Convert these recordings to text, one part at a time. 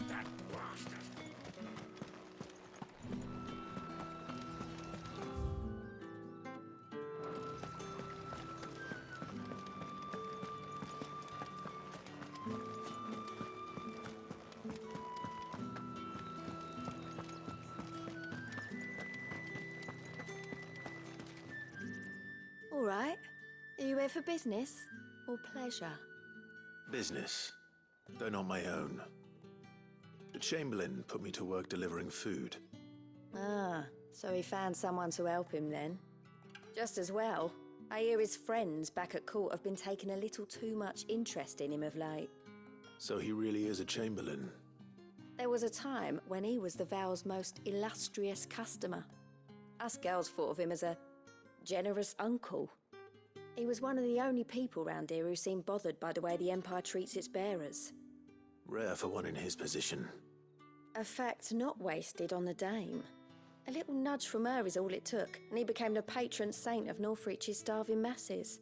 That bastard! All right. Are you here for business or pleasure? Business, though not my own. The Chamberlain put me to work delivering food. Ah, so he found someone to help him then. Just as well. I hear his friends back at court have been taking a little too much interest in him of late. So he really is a Chamberlain. There was a time when he was the Vale's most illustrious customer. Us girls thought of him as a generous uncle. He was one of the only people round here who seemed bothered by the way the Empire treats its bearers. Rare for one in his position. A fact not wasted on the dame. A little nudge from her is all it took, and he became the patron saint of Northreach's starving masses.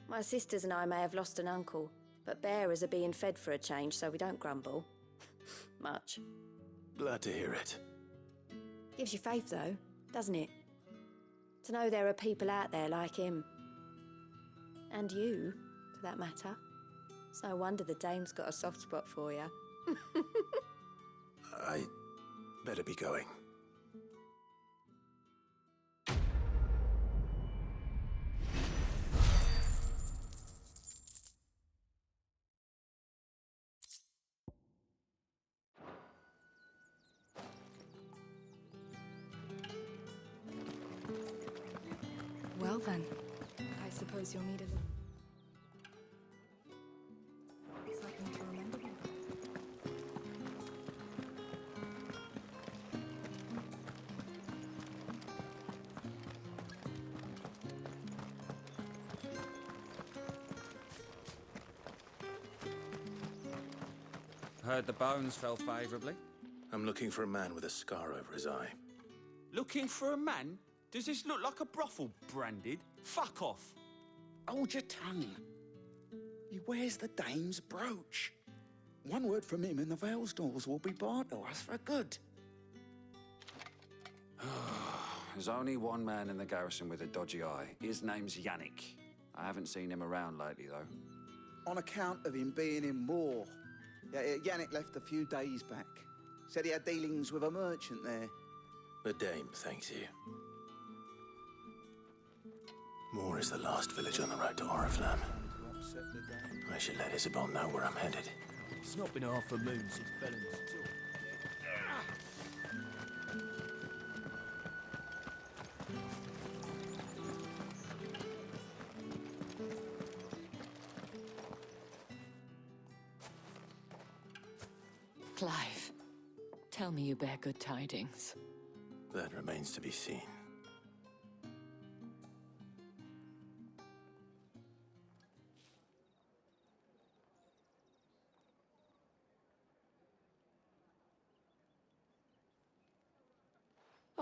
My sisters and I may have lost an uncle, but bearers are being fed for a change, so we don't grumble. Much. Glad to hear it. Gives you faith, though, doesn't it? To know there are people out there like him. And you, for that matter. It's no wonder the dame's got a soft spot for you. I better be going. Well then, I suppose you'll need a little something to remember me by. Heard the bones fell favourably. I'm looking for a man with a scar over his eye. Looking for a man? Does this look like a brothel branded? Fuck off. Hold your tongue. He wears the dame's brooch. One word from him and the Vale's doors will be barred to us for good. There's only one man in the garrison with a dodgy eye. His name's Yannick. I haven't seen him around lately, though. On account of him being in Moor. Yannick left a few days back. Said he had dealings with a merchant there. The dame thanks you. Moor is the last village on the road to Oriflamme. I should let Isabel know where I'm headed. It's not been half a moon since Bellen's took. Clive, tell me you bear good tidings. That remains to be seen.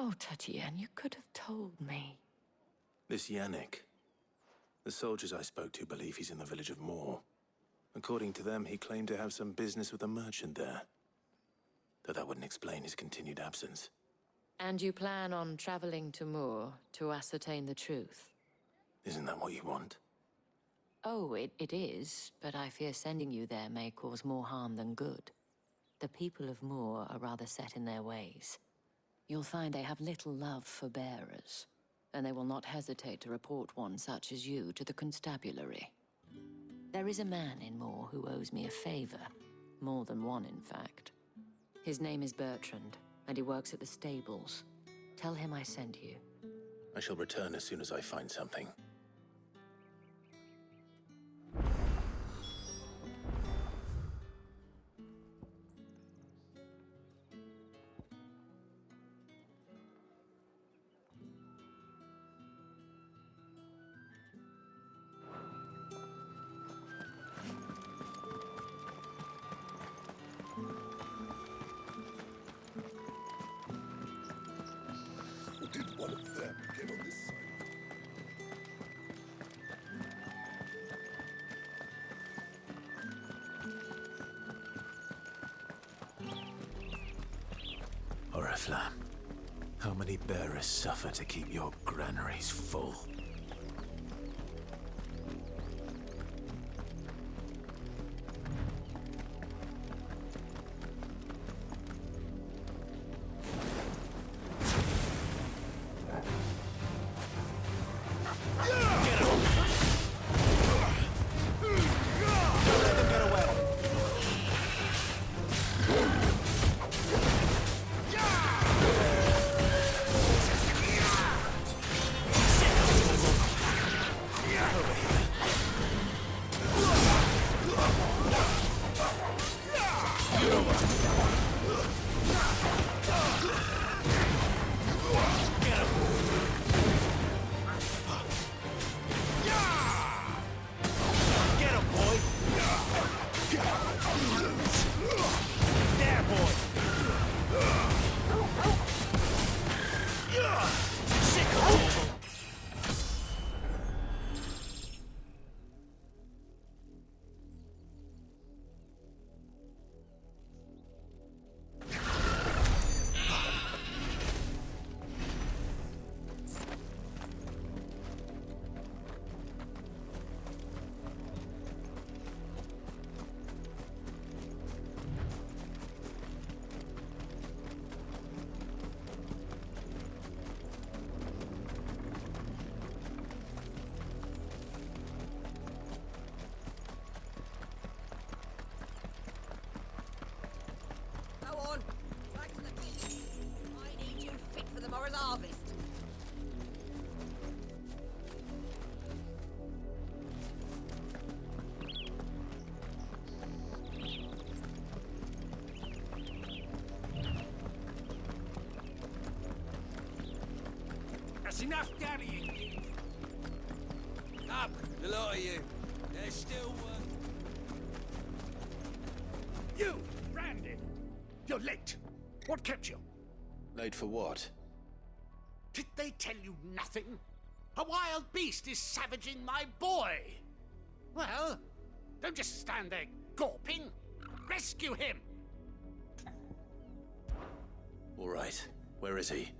Oh, Tatienne, you could have told me. This Yannick. The soldiers I spoke to believe he's in the village of Moor. According to them, he claimed to have some business with a merchant there. Though that wouldn't explain his continued absence. And you plan on traveling to Moor to ascertain the truth? Isn't that what you want? Oh, it is, but I fear sending you there may cause more harm than good. The people of Moor are rather set in their ways. You'll find they have little love for bearers, and they will not hesitate to report one such as you to the constabulary. There is a man in Moor who owes me a favor. More than one, in fact. His name is Bertrand, and he works at the stables. Tell him I sent you. I shall return as soon as I find something. Did one of them get on this side? Flam. How many bearers suffer to keep your granaries full? Harvest. That's enough daddying. Up, the lot of you. There's still work. You, Brandon. You're late. What kept you? Late for what? Did they tell you nothing? A wild beast is savaging my boy. Well, don't just stand there gawping. Rescue him. All right. Where is he?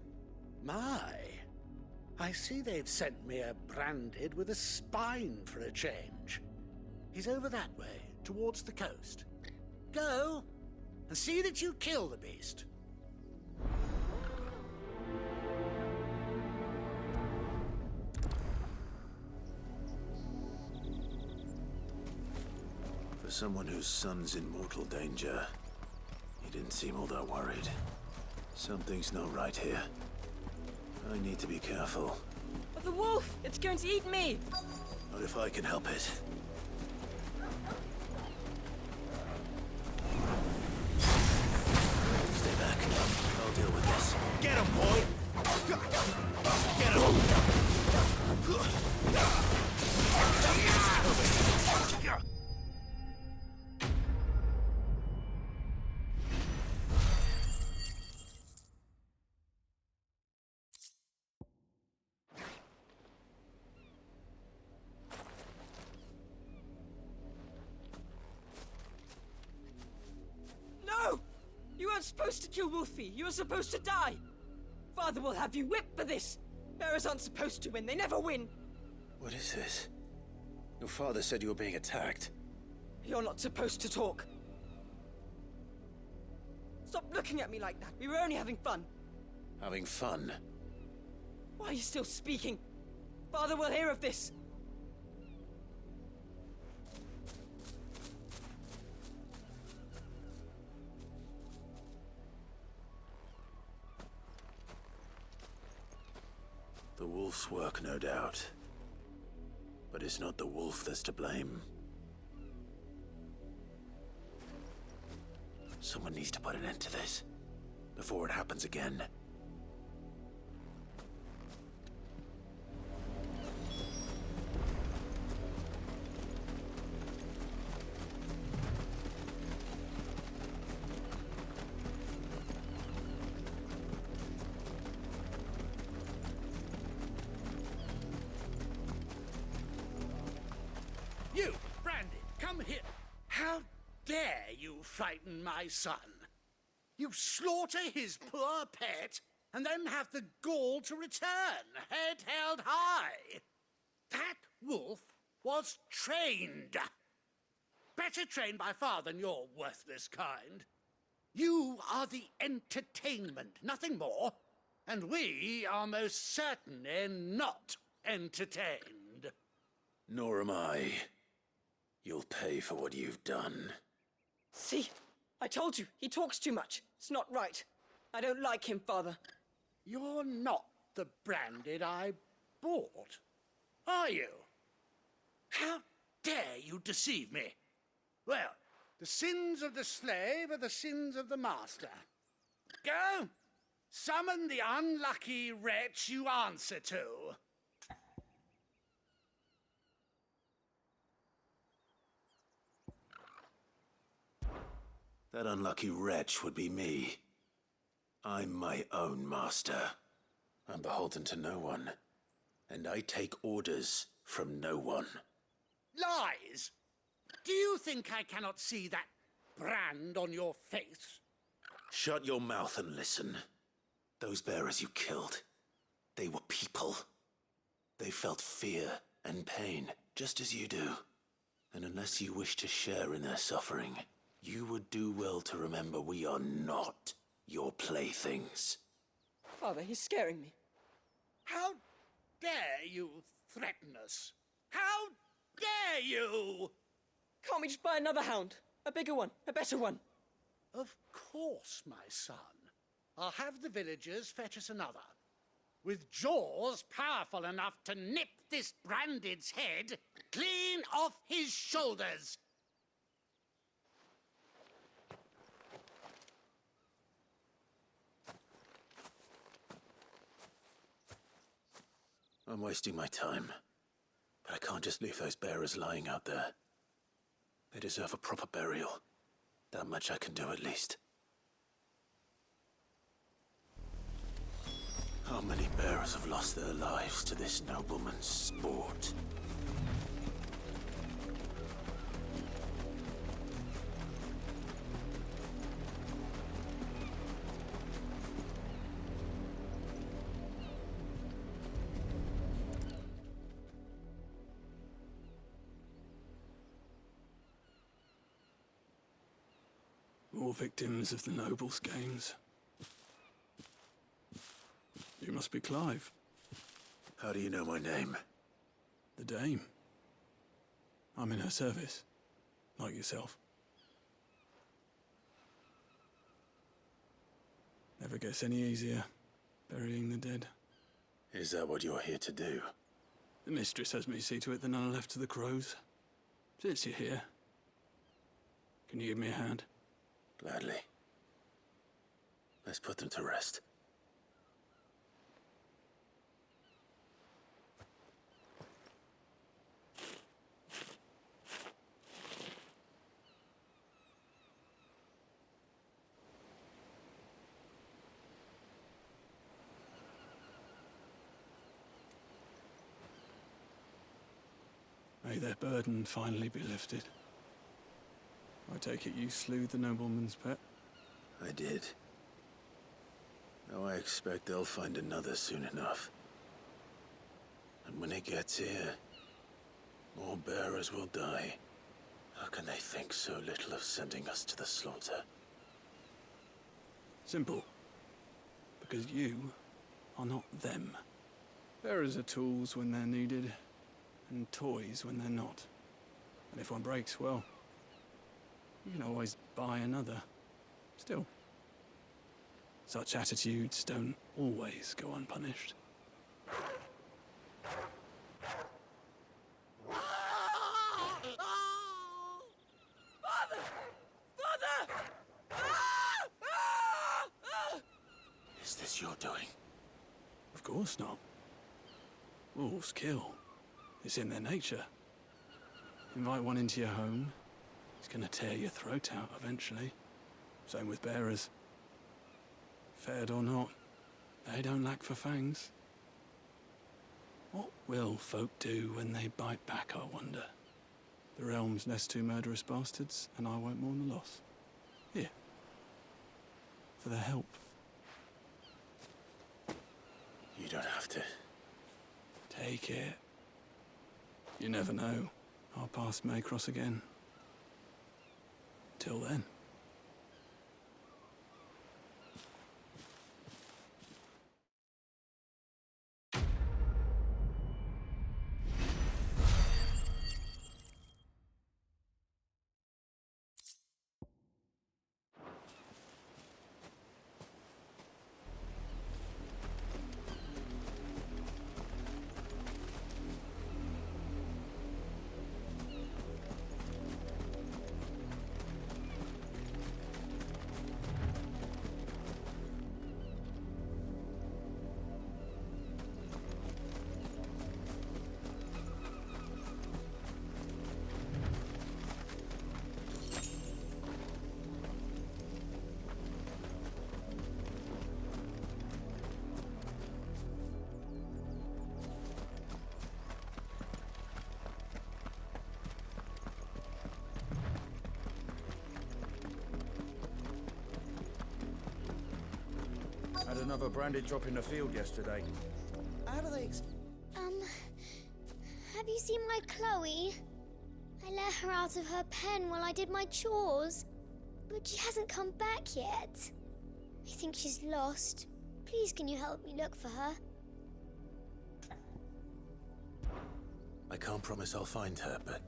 My, I see they've sent me a branded with a spine for a change. He's over that way, towards the coast. Go, and see that you kill the beast. For someone whose son's in mortal danger, he didn't seem all that worried. Something's not right here. I need to be careful. But the wolf! It's going to eat me! Not if I can help it. Stay back. I'll deal with this. Get him, boy! Get him! No! You weren't supposed to kill Wolfie. You were supposed to die. Father will have you whipped for this. Bearers aren't supposed to win. They never win. What is this? Your father said you were being attacked. You're not supposed to talk. Stop looking at me like that. We were only having fun. Having fun? Why are you still speaking? Father will hear of this. The wolf's work, no doubt. But it's not the wolf that's to blame. Someone needs to put an end to this, before it happens again. You, Brandon, come here. How dare you frighten my son? You slaughter his poor pet, and then have the gall to return, head held high. That wolf was trained. Better trained by far than your worthless kind. You are the entertainment, nothing more. And we are most certainly not entertained. Nor am I. You'll pay for what you've done. See? I told you, he talks too much. It's not right. I don't like him, Father. You're not the Branded I bought, are you? How dare you deceive me? Well, the sins of the slave are the sins of the master. Go! Summon the unlucky wretch you answer to. That unlucky wretch would be me. I'm my own master. I'm beholden to no one. And I take orders from no one. Lies! Do you think I cannot see that brand on your face? Shut your mouth and listen. Those bearers you killed, they were people. They felt fear and pain, just as you do. And unless you wish to share in their suffering, you would do well to remember we are not your playthings. Father, he's scaring me. How dare you threaten us? How dare you? Can't we just buy another hound? A bigger one, a better one. Of course, my son. I'll have the villagers fetch us another. With jaws powerful enough to nip this Branded's head clean off his shoulders. I'm wasting my time. But I can't just leave those bearers lying out there. They deserve a proper burial. That much I can do at least. How many bearers have lost their lives to this nobleman's sport? More victims of the nobles' games. You must be Clive. How do you know my name? The Dame. I'm in her service, like yourself. Never gets any easier, burying the dead. Is that what you're here to do? The mistress has me see to it that none are left to the crows. Since you're here, can you give me a hand? Gladly. Let's put them to rest. May their burden finally be lifted. I take it you slew the nobleman's pet? I did. Now I expect they'll find another soon enough. And when it gets here, more bearers will die. How can they think so little of sending us to the slaughter? Simple. Because you are not them. Bearers are tools when they're needed, and toys when they're not. And if one breaks, well, you can always buy another. Still, such attitudes don't always go unpunished. Father! Father! Is this your doing? Of course not. Wolves kill. It's in their nature. Invite one into your home, it's gonna tear your throat out eventually. Same with bearers. Fed or not, they don't lack for fangs. What will folk do when they bite back, I wonder? The realm's nest two murderous bastards, and I won't mourn the loss. Here. for the help. You don't have to. Take it. You never know. Our paths may cross again. Till then. Had another branded drop in the field yesterday. How do they Have you seen my Chloe? I let her out of her pen while I did my chores, but she hasn't come back yet. I think she's lost. Please, can you help me look for her? I can't promise I'll find her, but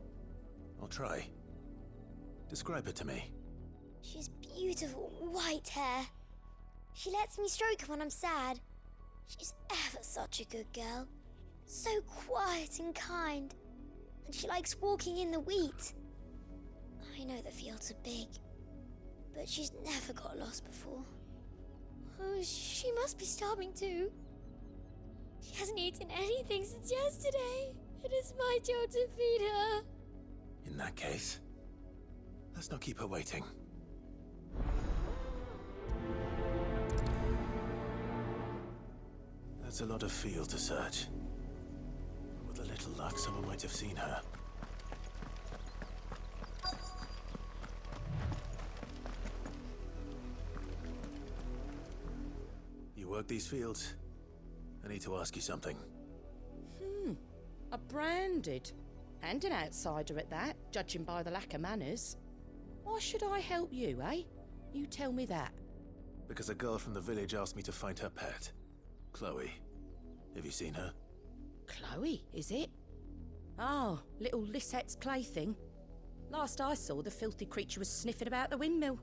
I'll try. Describe her to me. She's beautiful white hair. She lets me stroke her when I'm sad. She's ever such a good girl. So quiet and kind. And she likes walking in the wheat. I know the fields are big, but she's never got lost before. Oh, she must be starving too. She hasn't eaten anything since yesterday. It is my job to feed her. In that case, let's not keep her waiting. That's a lot of field to search. With a little luck, someone might have seen her. You work these fields? I need to ask you something. A branded. And an outsider at that, judging by the lack of manners. Why should I help you, eh? You tell me that. Because a girl from the village asked me to find her pet. Chloe. Have you seen her? Chloe, is it? Oh, little Lisette's plaything. Last I saw, the filthy creature was sniffing about the windmill.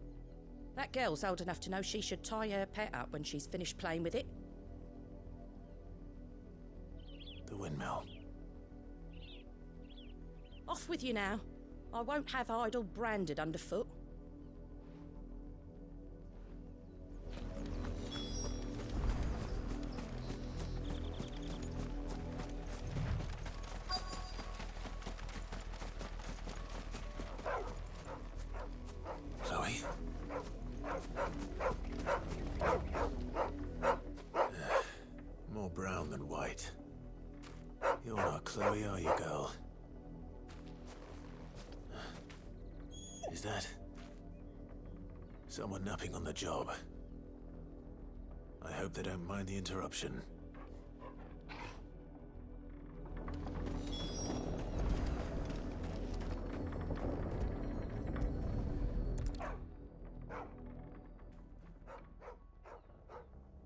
That girl's old enough to know she should tie her pet up when she's finished playing with it. The windmill. Off with you now. I won't have idle branded underfoot. Chloe? More brown than white. You're not Chloe, are you, girl? Is that someone napping on the job? I hope they don't mind the interruption.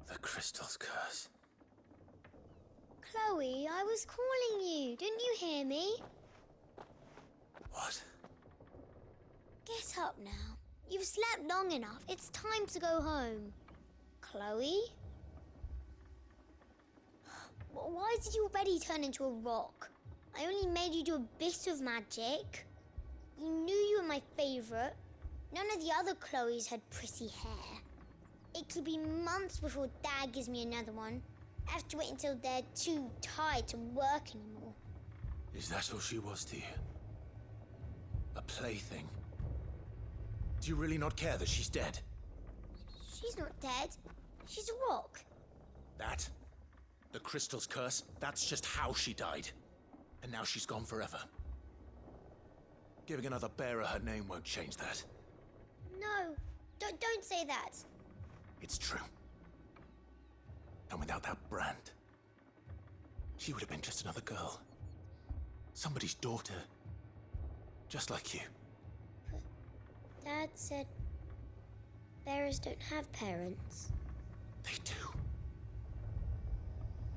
The crystal's curse. Chloe, I was calling you. Didn't you hear me? What? Get up now. You've slept long enough. It's time to go home. Chloe? Why did you already turn into a rock? I only made you do a bit of magic. You knew you were my favourite. None of the other Chloes had pretty hair. It could be months before Dad gives me another one. I have to wait until they're too tired to work anymore. Is that all she was to you? A plaything? Do you really not care that she's dead? She's not dead. She's a rock. That? The crystal's curse? That's just how she died. And now she's gone forever. Giving another bearer her name won't change that. No, don't say that. It's true. And without that brand, she would have been just another girl. Somebody's daughter. Just like you. But Dad said bearers don't have parents. They do.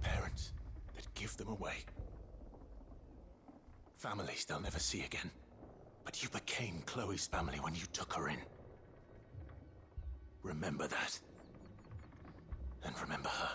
Parents that give them away. Families they'll never see again. But you became Chloe's family when you took her in. Remember that. And remember her.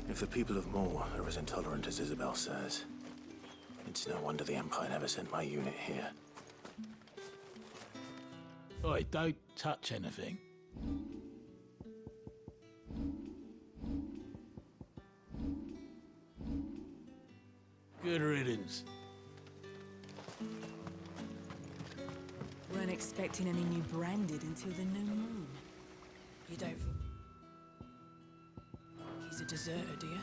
If the people of Moor are as intolerant as Isabel says, it's no wonder the Empire never sent my unit here. Oi, don't touch anything. Good riddance. Weren't expecting any new branded until the new moon. You don't think he's a deserter, do you?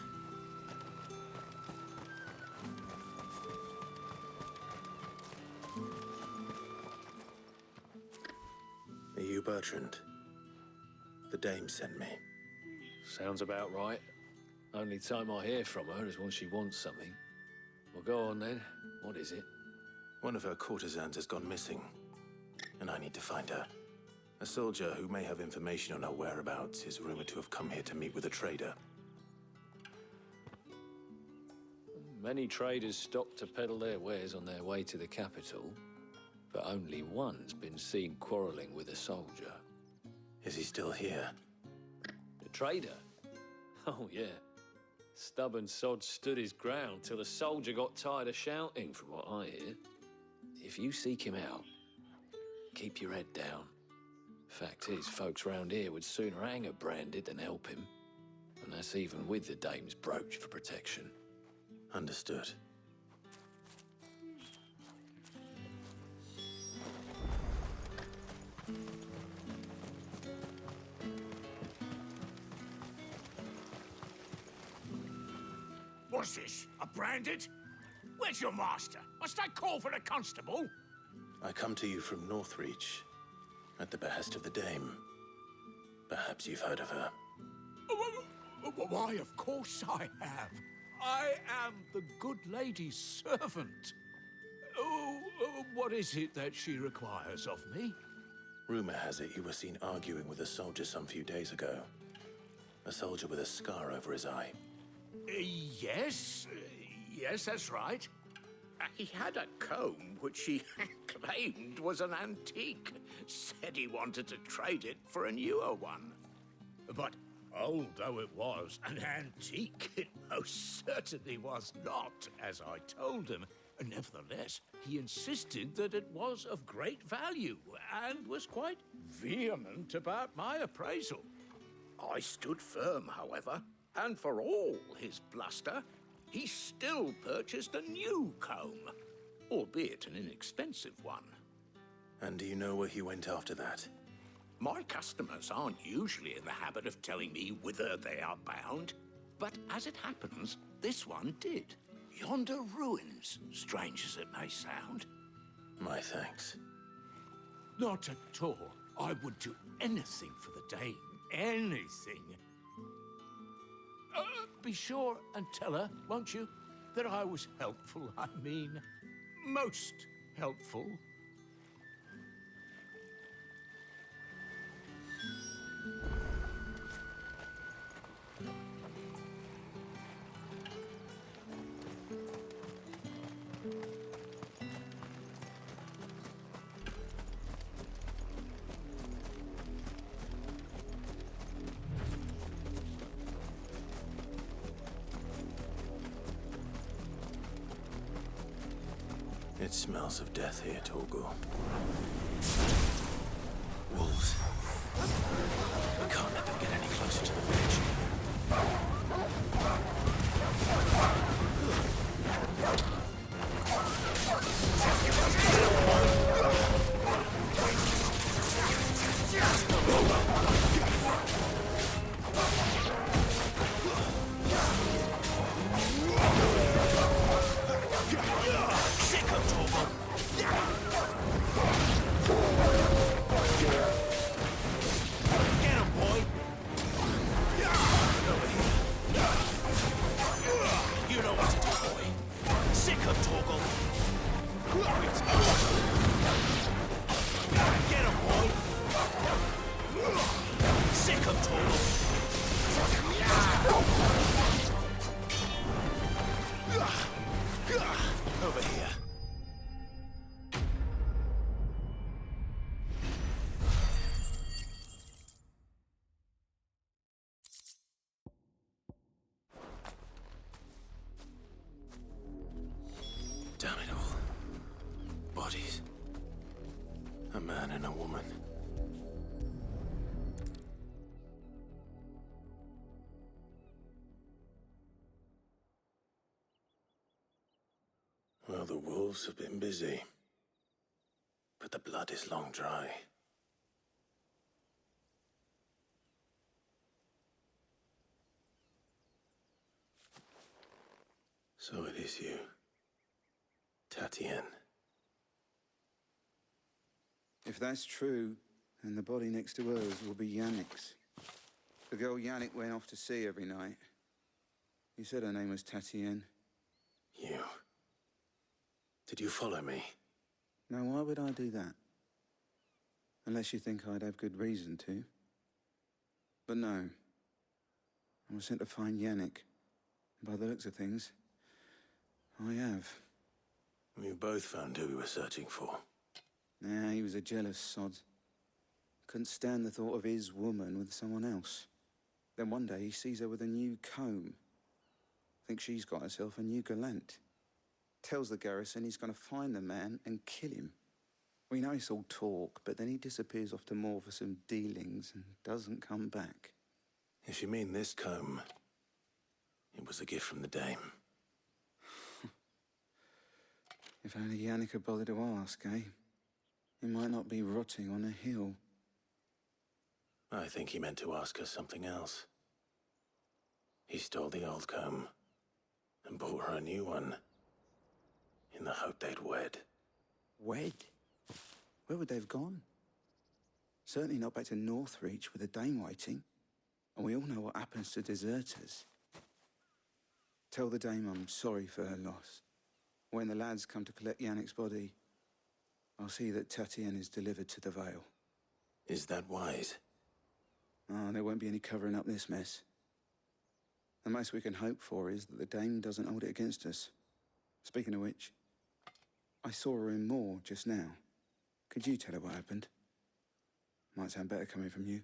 Are you Bertrand? The dame sent me. Sounds about right. Only time I hear from her is when she wants something. Well, go on then. What is it? One of her courtesans has gone missing, and I need to find her. A soldier who may have information on her whereabouts is rumored to have come here to meet with a trader. Many traders stop to peddle their wares on their way to the capital, but only one's been seen quarreling with a soldier. Is he still here? The trader? Oh, yeah. Stubborn sod stood his ground till the soldier got tired of shouting, from what I hear. If you seek him out, keep your head down. Fact is, folks round here would sooner hang a branded than help him. And that's even with the dame's brooch for protection. Understood. What's this? A branded? Where's your master? Must I call for a constable? I come to you from Northreach, at the behest of the dame. Perhaps you've heard of her. Why, of course I have. I am the good lady's servant. What is it that she requires of me? Rumor has it you were seen arguing with a soldier some few days ago. A soldier with a scar over his eye. Yes, that's right. He had a comb which he claimed was an antique. Said he wanted to trade it for a newer one. But old though it was, an antique it most certainly was not, as I told him. Nevertheless, he insisted that it was of great value and was quite vehement about my appraisal. I stood firm, however, and for all his bluster, he still purchased a new comb, albeit an inexpensive one. And do you know where he went after that? My customers aren't usually in the habit of telling me whither they are bound, but as it happens, this one did. Yonder ruins, strange as it may sound. My thanks. Not at all. I would do anything for the dame. Anything. Be sure and tell her, won't you, that I was helpful. I mean, most helpful. It smells of death here, Torgal. Wolves. We can't let them get any closer to the village. Over here. Damn it all. Bodies. A man and a woman. Well, the wolves have been busy. But the blood is long dry. So it is you, Tatienne. If that's true, then the body next to hers will be Yannick's. The girl Yannick went off to see every night. You said her name was Tatienne. You. Did you follow me? Now, why would I do that? Unless you think I'd have good reason to. But no. I was sent to find Yannick. By the looks of things, I have. We both found who we were searching for. Nah, he was a jealous sod. Couldn't stand the thought of his woman with someone else. Then one day he sees her with a new comb. Thinks she's got herself a new gallant. Tells the garrison he's going to find the man and kill him. We know it's all talk, but then he disappears off to Moor for some dealings and doesn't come back. If you mean this comb, it was a gift from the dame. If only Yannick had bothered to ask, eh? He might not be rotting on a hill. I think he meant to ask her something else. He stole the old comb and bought her a new one in the hope they'd wed. Wed? Where would they have gone? Certainly not back to Northreach with a dame waiting. And we all know what happens to deserters. Tell the dame I'm sorry for her loss. When the lads come to collect Yannick's body, I'll see that Tatienne is delivered to the Vale. Is that wise? Oh, there won't be any covering up this mess. The most we can hope for is that the dame doesn't hold it against us. Speaking of which, I saw her in Moor just now. Could you tell her what happened? Might sound better coming from you.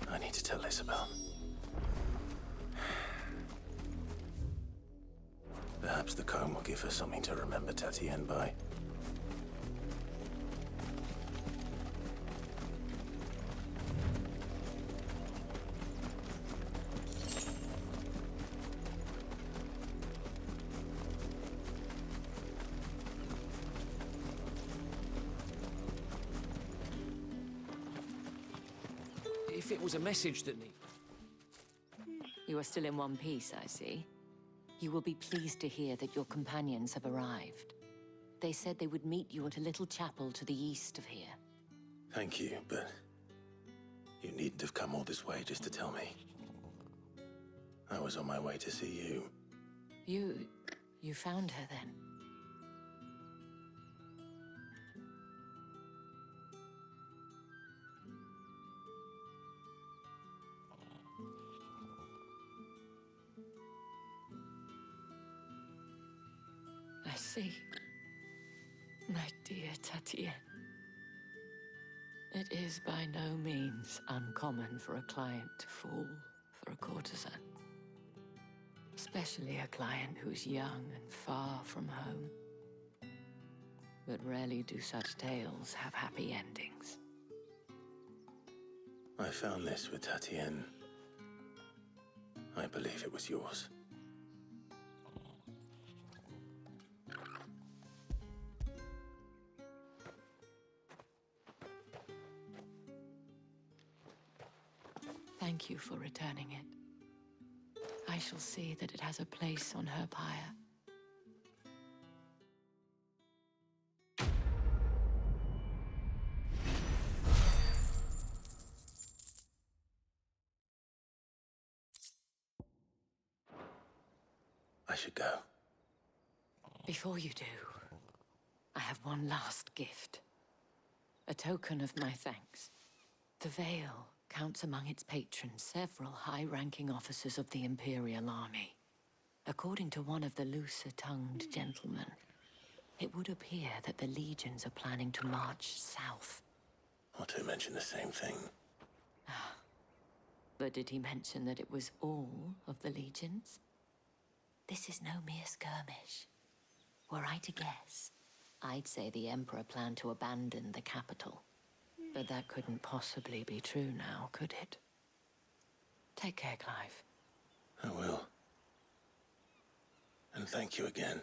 I need to tell Isabel. Perhaps the comb will give her something to remember Tatienne by. If it was a message that needed... You are still in one piece, I see. You will be pleased to hear that your companions have arrived. They said they would meet you at a little chapel to the east of here. Thank you, but you needn't have come all this way just to tell me. I was on my way to see you. You found her then? I see. My dear Tatienne. It is by no means uncommon for a client to fall for a courtesan. Especially a client who's young and far from home. But rarely do such tales have happy endings. I found this with Tatienne. I believe it was yours. Thank you for returning it. I shall see that it has a place on her pyre. I should go. Before you do, I have one last gift. A token of my thanks. The Veil counts among its patrons several high-ranking officers of the Imperial Army. According to one of the looser-tongued gentlemen, it would appear that the legions are planning to march south. Or to mention the same thing. But did he mention that it was all of the legions? This is no mere skirmish. Were I to guess, I'd say the Emperor planned to abandon the capital. But that couldn't possibly be true now, could it? Take care, Clive. I will. And thank you again.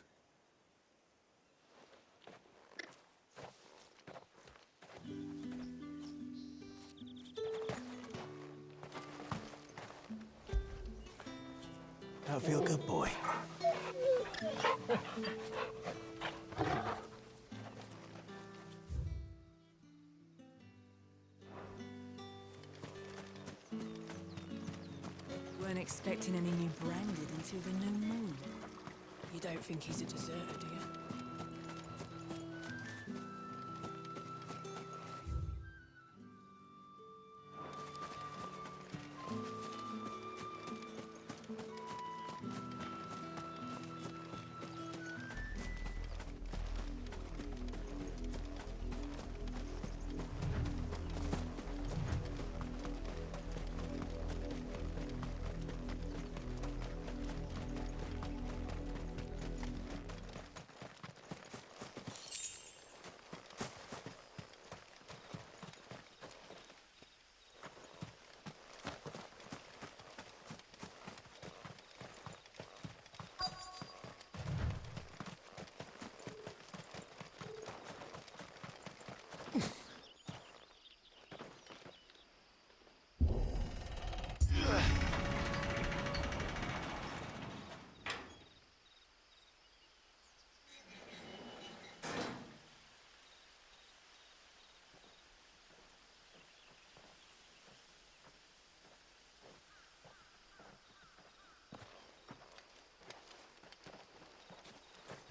I feel good, boy. Weren't expecting any new branded until the new moon. You don't think he's a deserter, do you?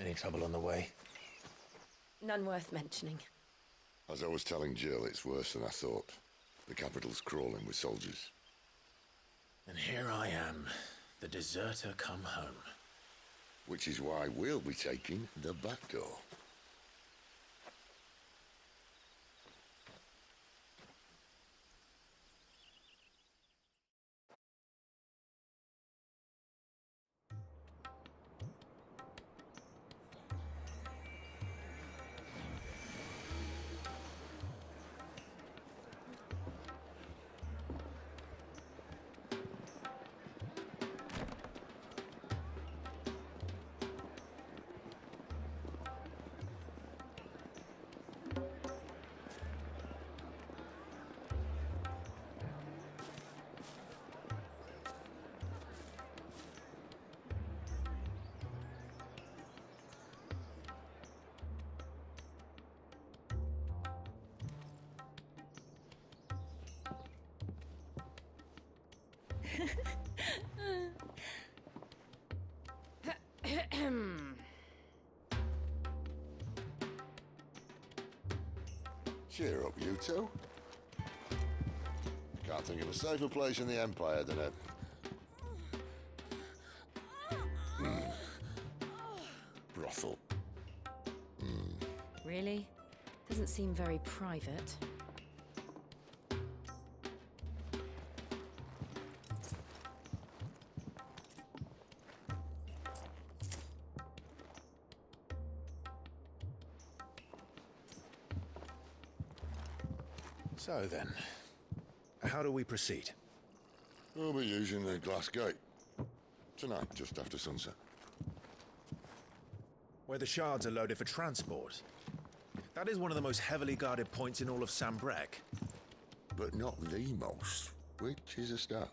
Any trouble on the way? None worth mentioning. As I was telling Jill, it's worse than I thought. The capital's crawling with soldiers. And here I am, the deserter come home. Which is why we'll be taking the back door. Cheer up, you two. Can't think of a safer place in the Empire than a... brothel. Really? Doesn't seem very private. So then, how do we proceed? We'll be using the glass gate. Tonight, just after sunset. Where the shards are loaded for transport. That is one of the most heavily guarded points in all of Sambrek. But not the most, which is a start.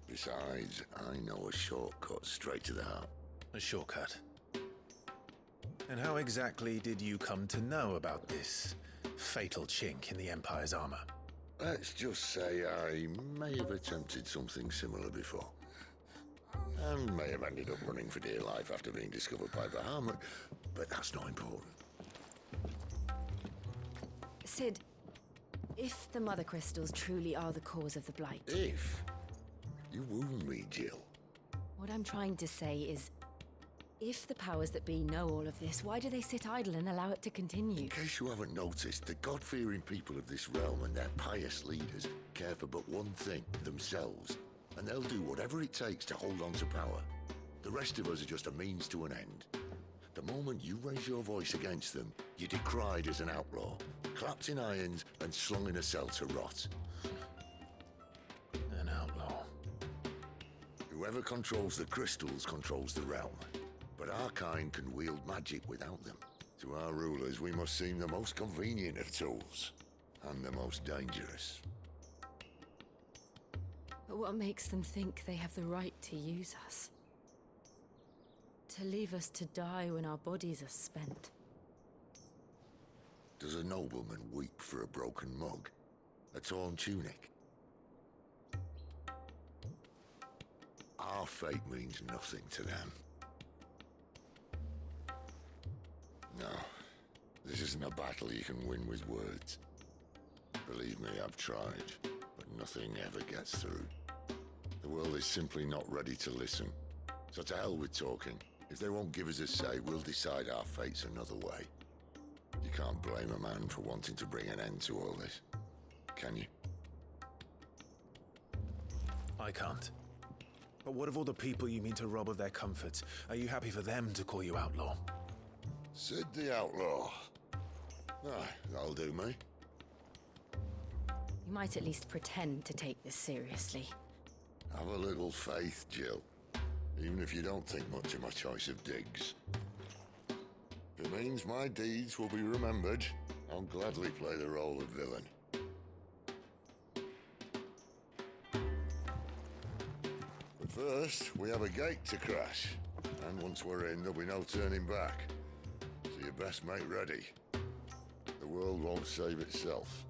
Besides, I know a shortcut straight to the heart. A shortcut? And how exactly did you come to know about this fatal chink in the Empire's armor? Let's just say I may have attempted something similar before. And may have ended up running for dear life after being discovered by Bahamut, but that's not important. Sid, if the Mother Crystals truly are the cause of the Blight... If? You wound me, Jill. What I'm trying to say is, if the powers that be know all of this, why do they sit idle and allow it to continue? In case you haven't noticed, the God-fearing people of this realm and their pious leaders care for but one thing, themselves. And they'll do whatever it takes to hold on to power. The rest of us are just a means to an end. The moment you raise your voice against them, you're decried as an outlaw, clapped in irons and slung in a cell to rot. An outlaw. Whoever controls the crystals controls the realm. But our kind can wield magic without them. To our rulers, we must seem the most convenient of tools, and the most dangerous. But what makes them think they have the right to use us? To leave us to die when our bodies are spent? Does a nobleman weep for a broken mug? A torn tunic? Our fate means nothing to them. No, this isn't a battle you can win with words. Believe me, I've tried, but nothing ever gets through. The world is simply not ready to listen. So to hell with talking. If they won't give us a say, we'll decide our fates another way. You can't blame a man for wanting to bring an end to all this, can you? I can't. But what of all the people you mean to rob of their comforts? Are you happy for them to call you outlaw? Sid the Outlaw. Ah, that'll do me. You might at least pretend to take this seriously. Have a little faith, Jill. Even if you don't think much of my choice of digs. If it means my deeds will be remembered, I'll gladly play the role of villain. But first, we have a gate to crash. And once we're in, there'll be no turning back. So you best make ready. The world won't save itself.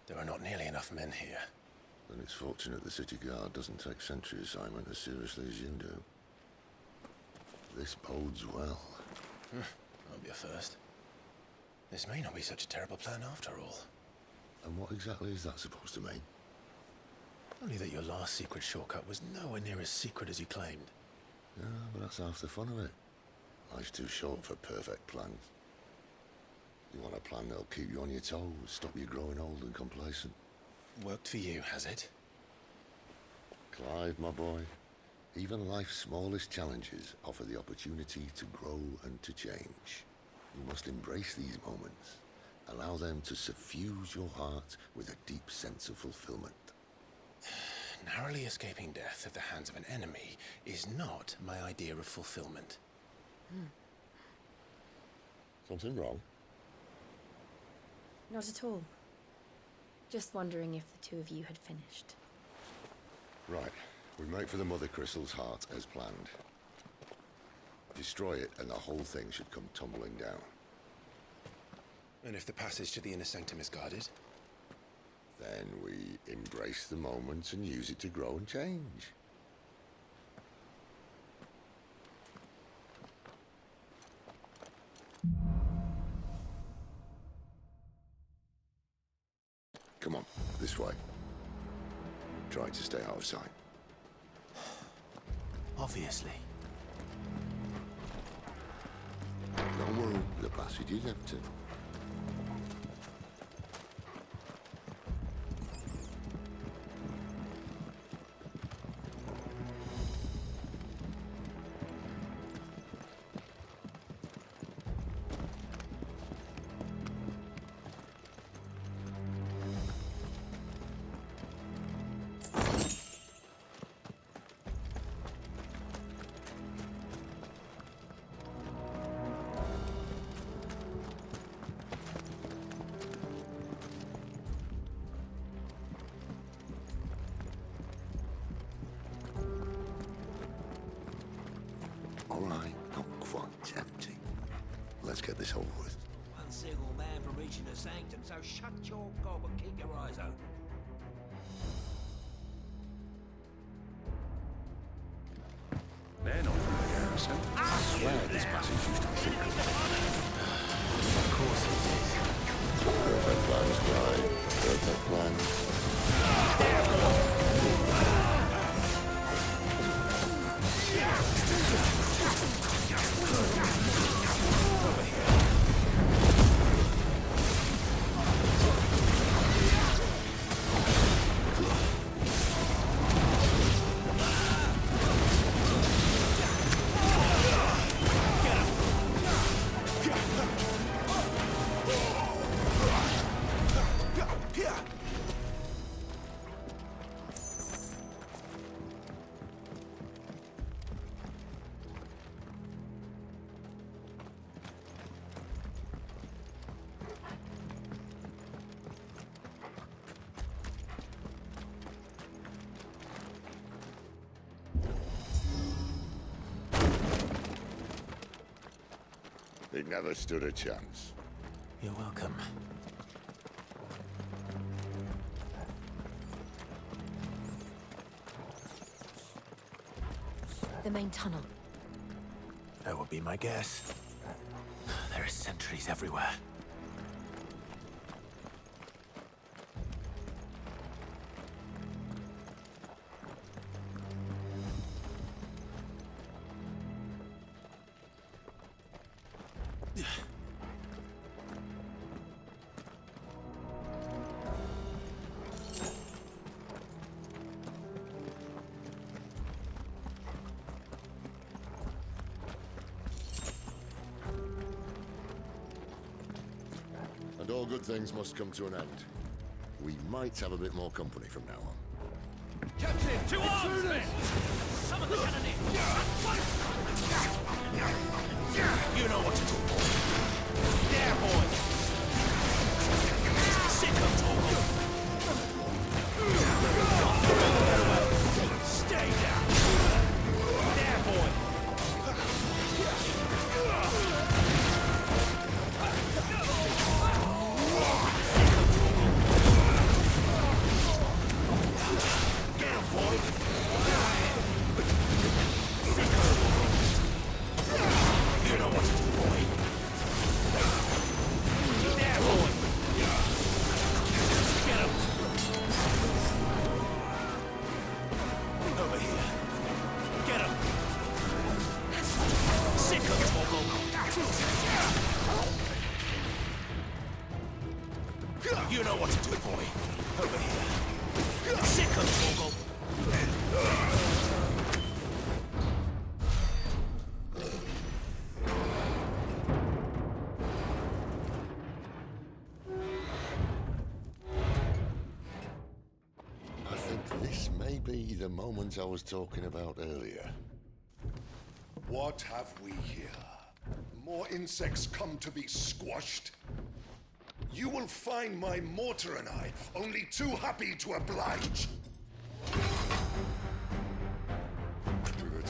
There are not nearly enough men here. Then it's fortunate the city guard doesn't take sentry assignment as seriously as you do. This bodes well. That'll be a first. This may not be such a terrible plan after all. And what exactly is that supposed to mean? Only that your last secret shortcut was nowhere near as secret as you claimed. Yeah, but that's half the fun of it. Life's too short for perfect plans. You want a plan that'll keep you on your toes, stop you growing old and complacent. Worked for you, has it? Clive, my boy, even life's smallest challenges offer the opportunity to grow and to change. You must embrace these moments. Allow them to suffuse your heart with a deep sense of fulfillment. Narrowly escaping death at the hands of an enemy is not my idea of fulfillment. Something wrong? Not at all. Just wondering if the two of you had finished. Right. We make for the Mother Crystal's heart as planned. Destroy it, and the whole thing should come tumbling down. And if the passage to the inner sanctum is guarded? Then we embrace the moment and use it to grow and change. Come on, this way. Try to stay out of sight. Obviously. Don't worry, the passage is empty. All right, not quite empty. Let's get this over with. One single man for reaching the sanctum, so shut your gob and keep your eyes open. They're not from the garrison. I swear this passage used to be secret. Of course it is. Perfect plans, Clyde. Perfect plans. He never stood a chance. You're welcome. The main tunnel. That would be my guess. There are sentries everywhere. And all good things must come to an end. We might have a bit more company from now on. Captain, to arms, men! Summon the cannoneer! You know what to do. There, boy! Sick of talking! Stay down! There, boy! Get him, boy! You know what to do, boy! There, boy! Get him! Over here. Get him! Sick of Torgal! You know what to do, boy. Over here. Sick of Torgal! I think this may be the moment I was talking about earlier. What have we here? More insects come to be squashed? You will find my mortar and I only too happy to oblige.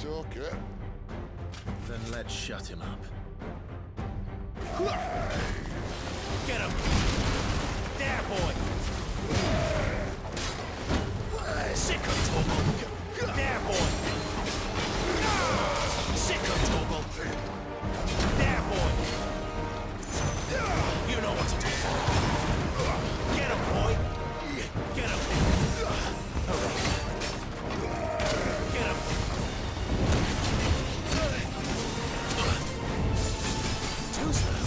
talker. Then let's shut him up. Get him! There, boy! Sick of Toggle! There, boy! Sick of Toggle! There, boy! You know what to do. Get him, boy! Get him! Get him! Too slow.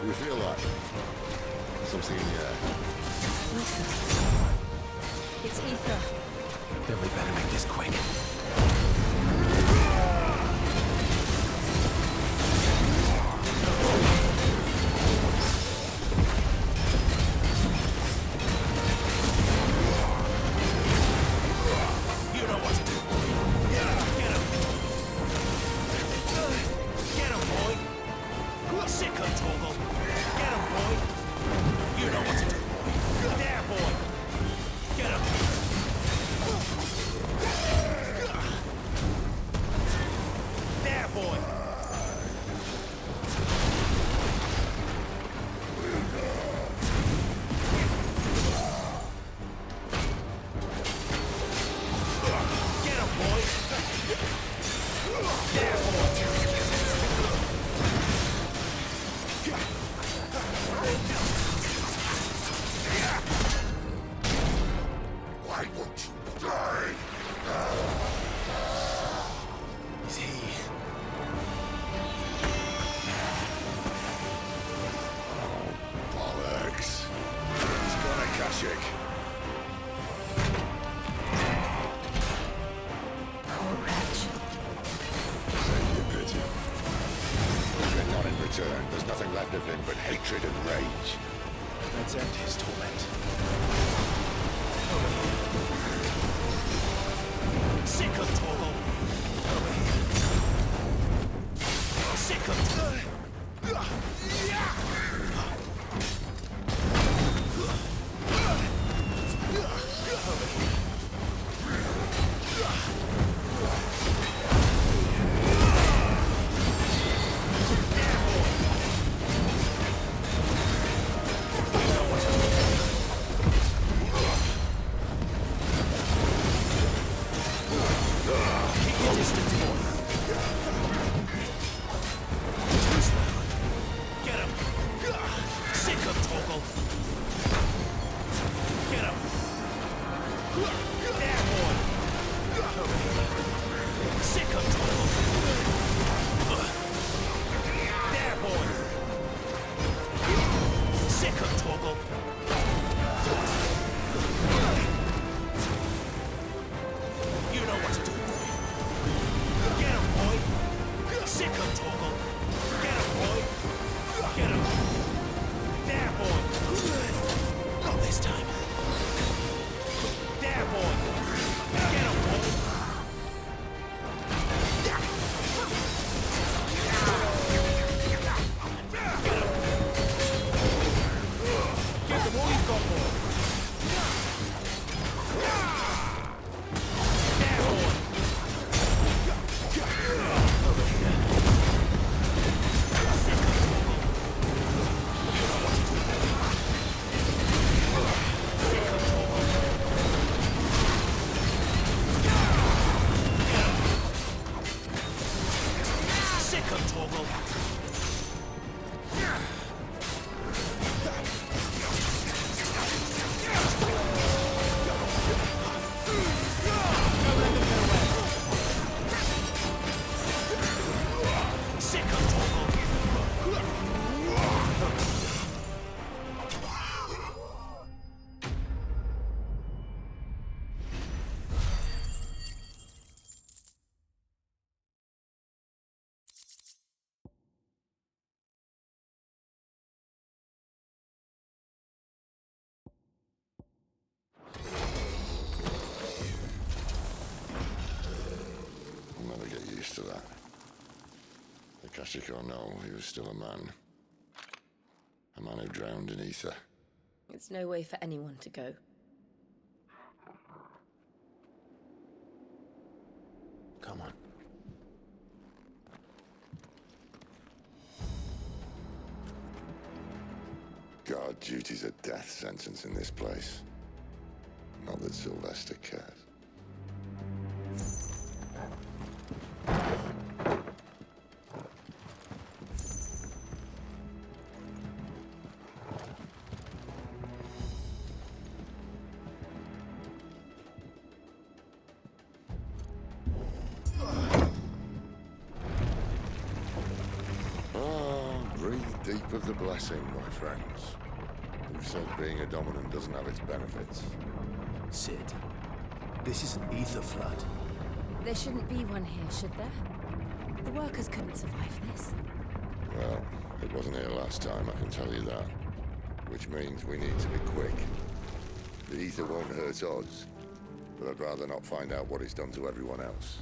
Do you feel that? Something in the air. It's ether. Then we better make this quick. You know what to do. Get him! Get him, boy! Sick of Toggle! Get him, boy! You know what to do. There, boy! Get him! There, boy! Get him, boy! There, Why won't you die? Is he? Oh, bollocks. He's got a Kashyyyk. Poor wretch. Save your pity. But not in return. There's nothing left of him but hatred and rage. Let's end his torment. Sick of Toggle! Sick of Get him! Sick of Toggle! Get him! There, boy! Sick of Toggle! There, boy! Sick of Toggle! You know what to do. Get him, boy! Sick of Toggle! Get him, boy! Get him! There, boy! Not this time. There, boy! Get him, boy! Get him! Give them all you've got, boy! There, boy! Sick of Toggle! Sick of Toggle! I'll never get used to that. The Kashyyyk or no, he was still a man. A man who drowned in ether. It's no way for anyone to go. Come on. Guard duty's a death sentence in this place. Not that Sylvester cares. Breathe deep of the blessing, my friends. Who said being a dominant doesn't have its benefits? Sid, this is an ether flood. There shouldn't be one here, should there? The workers couldn't survive this. Well, it wasn't here last time, I can tell you that. Which means we need to be quick. The ether won't hurt us, but I'd rather not find out what it's done to everyone else.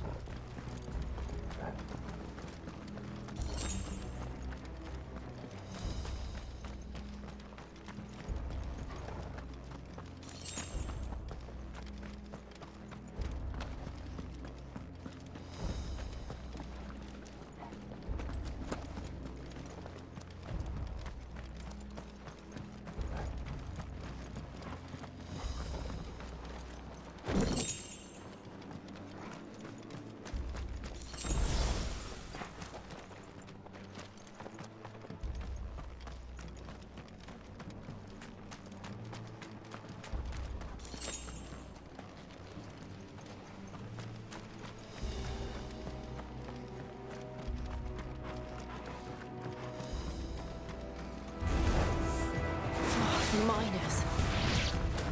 Miners.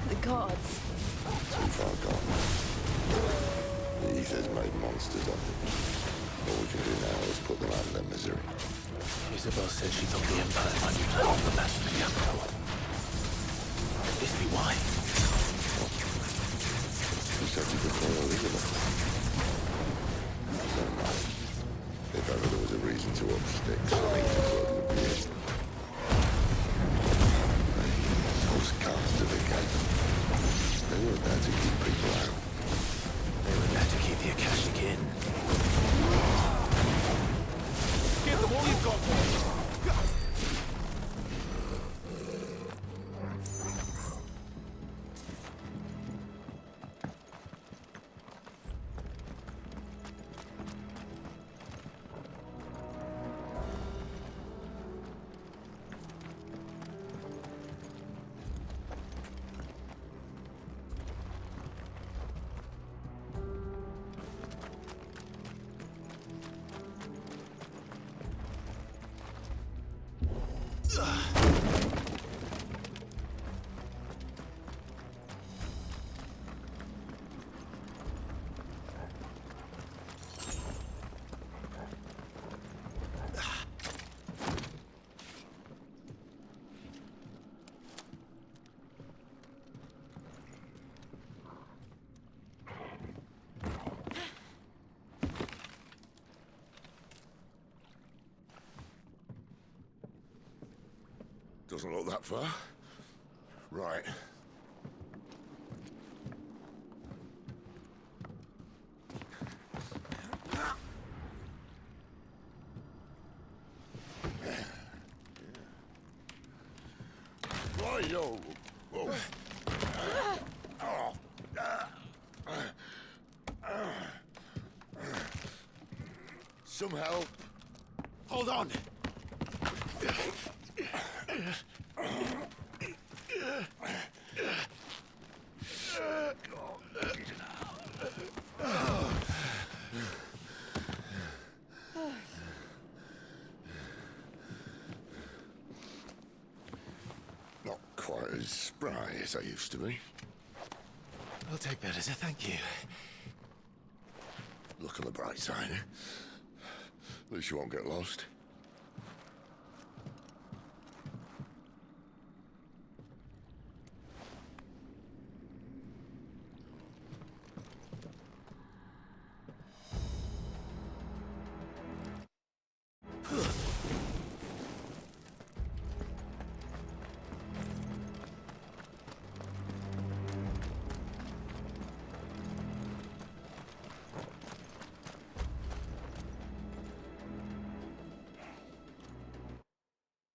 The gods. Too far gone. The ether's made monsters of them. All we can do now is put them out of their misery. Isabel said she thought the Empire might be planning for that in the capital. Could this be why? Who said you could call Elizabeth? Never mind. If ever there was a reason to up sticks, an ether blood would be it. Cast of the gate. They weren't there to keep people out. They were there to keep the Akashic in. Give them all you've got, boys! Doesn't look that far. Right. Right-o. Whoa. Some help. Hold on! Not quite as spry as I used to be. I'll take that as a thank you. Look on the bright side. At least you won't get lost.